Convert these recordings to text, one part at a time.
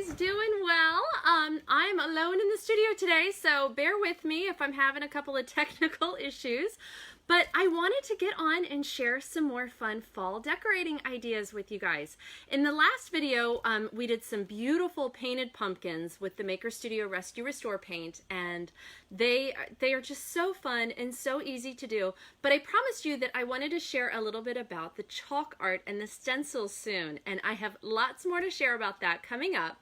guys? Doing well. I'm alone in the studio today, so bear with me if I'm having a couple of technical issues. But I wanted to get on and share some more fun fall decorating ideas with you guys. In the last video, we did some beautiful painted pumpkins with the Makers Studio Rescue Restore paint, and they are just so fun and so easy to do. But I promised you that I wanted to share a little bit about the chalk art and the stencils soon, and I have lots more to share about that coming up.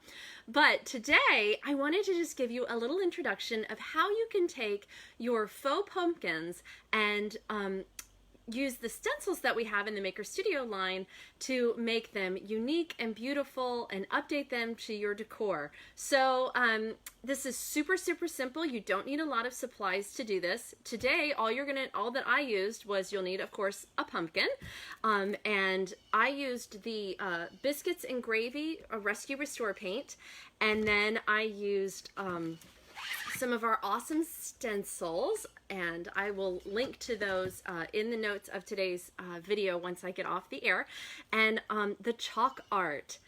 But today, I wanted to just give you a little introduction of how you can take your faux pumpkins and use the stencils that we have in the Maker Studio line to make them unique and beautiful and update them to your decor. So this is super simple. You don't need a lot of supplies to do this. Today, all that I used was, you'll need, of course, a pumpkin. And I used the Biscuits and Gravy Rescue Restore paint. And then I used some of our awesome stencils, and I will link to those in the notes of today's video once I get off the air. And the chalk art.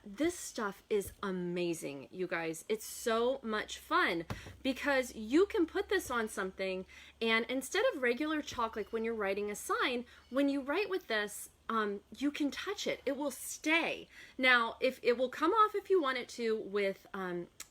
This stuff is amazing, you guys. It's so much fun because you can put this on something, and instead of regular chalk, like when you're writing a sign, when you write with this, you can touch it. It will stay. Now, if it will come off if you want it to with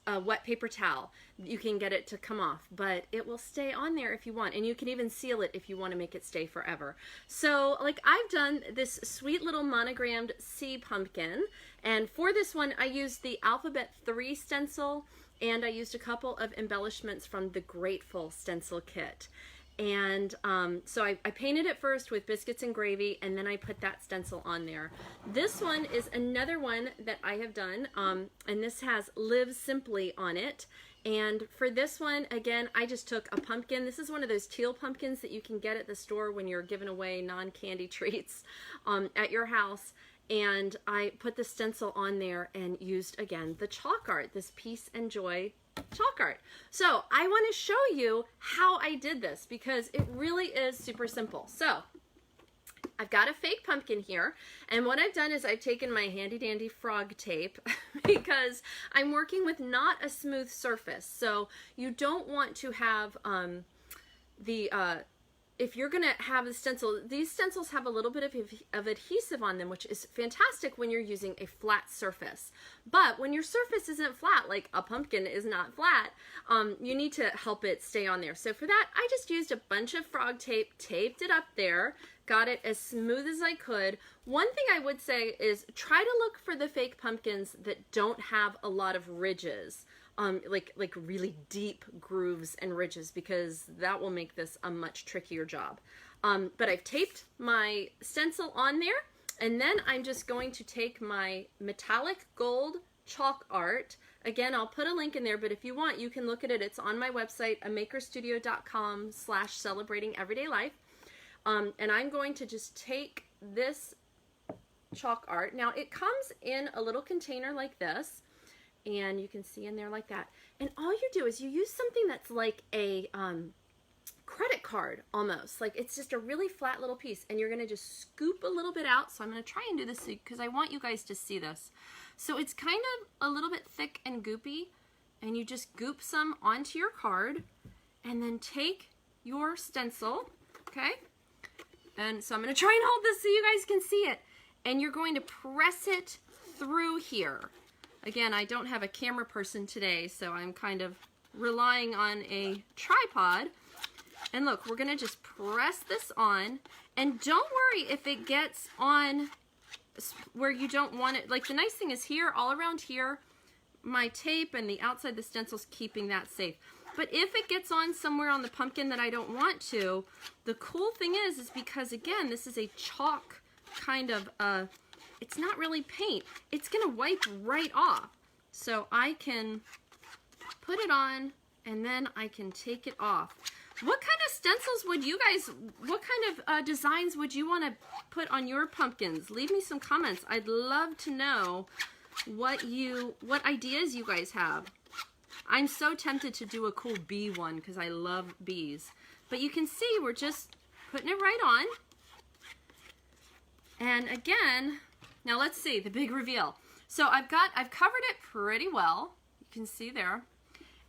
a wet paper towel, you can get it to come off, but it will stay on there if you want, and you can even seal it if you want to make it stay forever. So, like, I've done this sweet little monogrammed sea pumpkin, and for this one, I used the Alphabet 3 stencil, and I used a couple of embellishments from the Grateful stencil kit. And so I painted it first with Biscuits and Gravy, and then I put that stencil on there. This one is another one that I have done, and this has Live Simply on it. And for this one, again, I just took a pumpkin. This is one of those teal pumpkins that you can get at the store when you're giving away non-candy treats at your house. And I put the stencil on there and used, again, the chalk art, this Peace and Joy chalk art. So I want to show you how I did this because it really is super simple. So I've got a fake pumpkin here, and what I've done is I've taken my handy dandy frog tape because I'm working with not a smooth surface. So you don't want to have if you're gonna have the stencil, these stencils have a little bit of adhesive on them, which is fantastic when you're using a flat surface. But when your surface isn't flat, like a pumpkin is not flat, you need to help it stay on there. So for that, I just used a bunch of frog tape, taped it up there, got it as smooth as I could. One thing I would say is try to look for the fake pumpkins that don't have a lot of ridges. Like really deep grooves and ridges, because that will make this a much trickier job. But I've taped my stencil on there, and then I'm just going to take my metallic gold chalk art. Again, I'll put a link in there, but if you want, you can look at it. It's on my website, makerstudio.com/celebratingeverydaylife. And I'm going to just take this chalk art. Now, it comes in a little container like this, and you can see in there like that. And all you do is you use something that's like a credit card almost. Like it's just a really flat little piece, and you're gonna just scoop a little bit out. So I'm gonna try and do this because I want you guys to see this. So it's kind of a little bit thick and goopy, and you just goop some onto your card, and then take your stencil, okay? And so I'm gonna try and hold this so you guys can see it. And you're going to press it through here. Again, I don't have a camera person today, so I'm kind of relying on a tripod. And look, we're gonna just press this on, and don't worry if it gets on where you don't want it. Like, the nice thing is here, all around here, my tape and the outside the stencil's keeping that safe. But if it gets on somewhere on the pumpkin that I don't want to, the cool thing is because, again, this is a chalk kind of it's not really paint. It's gonna wipe right off. So I can put it on, and then I can take it off. What kind of stencils would you guys, what kind of designs would you want to put on your pumpkins? Leave me some comments. I'd love to know what ideas you guys have. I'm so tempted to do a cool bee one because I love bees. But you can see we're just putting it right on. And again, now let's see the big reveal. So I've covered it pretty well. You can see there.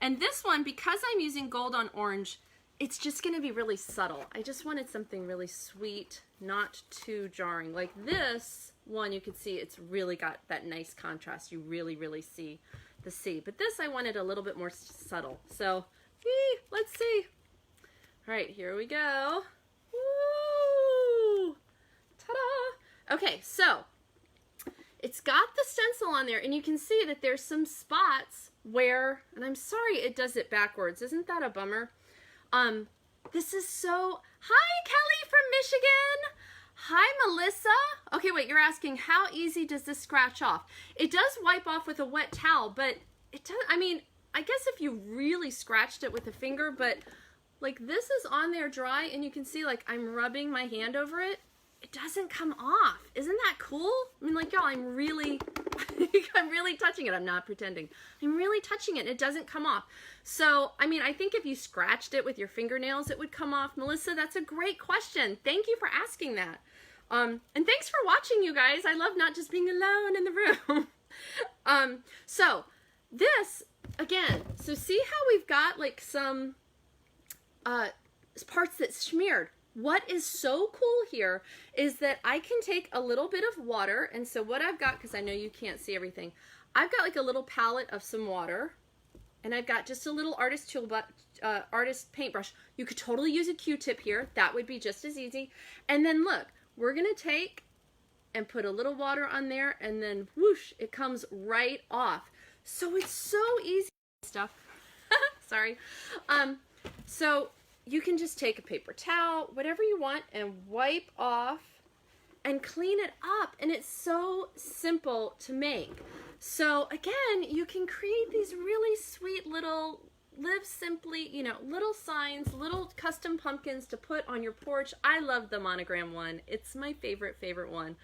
And this one, because I'm using gold on orange, it's just going to be really subtle. I just wanted something really sweet, not too jarring. Like this one, you can see it's really got that nice contrast. You really, really see the sea. But this, I wanted a little bit more subtle. So, let's see. All right, here we go. Woo! Ta-da! Okay, so it's got the stencil on there, and you can see that there's some spots where, and I'm sorry it does it backwards. Isn't that a bummer? This is so, hi Kelly from Michigan. Hi Melissa. Okay, wait, you're asking how easy does this scratch off? It does wipe off with a wet towel, but it does, I mean, I guess if you really scratched it with a finger, but like this is on there dry and you can see like I'm rubbing my hand over it. It doesn't come off. Isn't that cool? I mean, like, y'all, I'm really touching it. I'm not pretending. I'm really touching it. It doesn't come off. So, I mean, I think if you scratched it with your fingernails, it would come off. Melissa, that's a great question. Thank you for asking that. And thanks for watching, you guys. I love not just being alone in the room. So, this, again, so see how we've got, like, some parts that smeared. What is so cool here is that I can take a little bit of water, and so what I've got, because I know you can't see everything, I've got like a little palette of some water, and I've got just a little artist paintbrush. You could totally use a Q-tip here. That would be just as easy. And then look, we're going to take and put a little water on there, and then whoosh, it comes right off. So it's so easy stuff. Sorry. So you can just take a paper towel, whatever you want, and wipe off and clean it up. And it's so simple to make. So again, you can create these really sweet little live simply, you know, little signs, little custom pumpkins to put on your porch. I love the monogram one. It's my favorite one.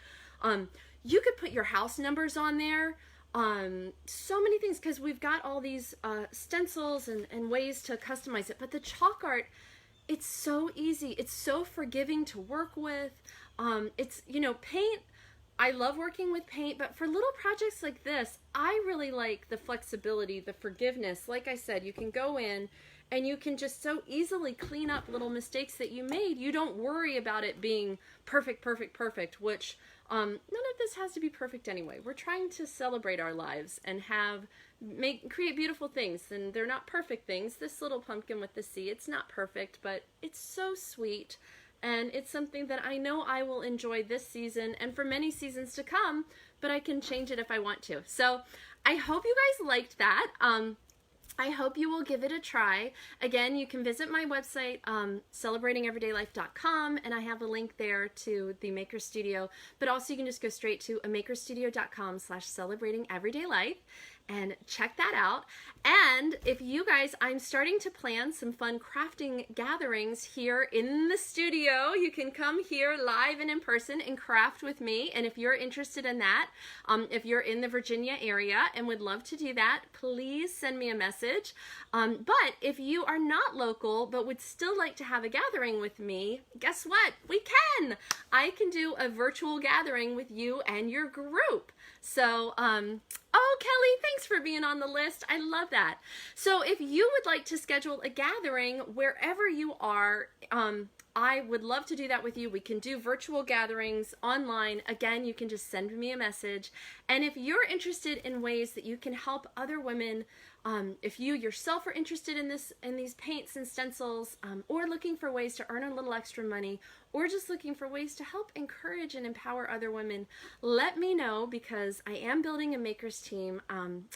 You could put your house numbers on there. So many things, because we've got all these stencils and ways to customize it. But the chalk art, it's so easy. It's so forgiving to work with. It's, you know, paint. I love working with paint, but for little projects like this, I really like the flexibility, the forgiveness. Like I said, you can go in and you can just so easily clean up little mistakes that you made. You don't worry about it being perfect, which none of this has to be perfect anyway. We're trying to celebrate our lives and create beautiful things, and they're not perfect things. This little pumpkin with the sea, it's not perfect, but it's so sweet, and it's something that I know I will enjoy this season and for many seasons to come, but I can change it if I want to. So I hope you guys liked that. I hope you will give it a try. Again, you can visit my website, celebratingeverydaylife.com, and I have a link there to the Maker Studio, but also you can just go straight to makerstudio.com/celebratingeverydaylife and check that out. And if you guys, I'm starting to plan some fun crafting gatherings here in the studio. You can come here live and in person and craft with me. And if you're interested in that, if you're in the Virginia area and would love to do that, please send me a message. But if you are not local but would still like to have a gathering with me, guess what? We can! I can do a virtual gathering with you and your group. So, oh, Kelly, thanks for being on the list. I love that. So if you would like to schedule a gathering wherever you are, I would love to do that with you. We can do virtual gatherings online. Again, you can just send me a message. And if you're interested in ways that you can help other women, if you yourself are interested in these paints and stencils, or looking for ways to earn a little extra money, or just looking for ways to help encourage and empower other women, let me know, because I am building a makers team, and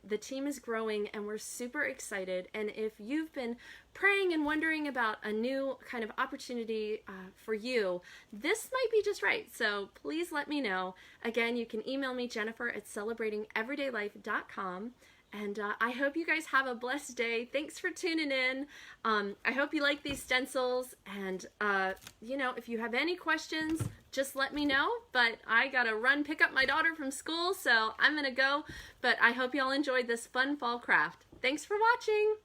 the team is growing and we're super excited. And if you've been praying and wondering about a new kind of opportunity for you, this might be just right. So please let me know. Again, you can email me, Jennifer@celebratingeverydaylife.com. And I hope you guys have a blessed day. Thanks for tuning in. I hope you like these stencils. And, you know, if you have any questions, just let me know. But I got to run pick up my daughter from school, so I'm going to go. But I hope y'all enjoyed this fun fall craft. Thanks for watching.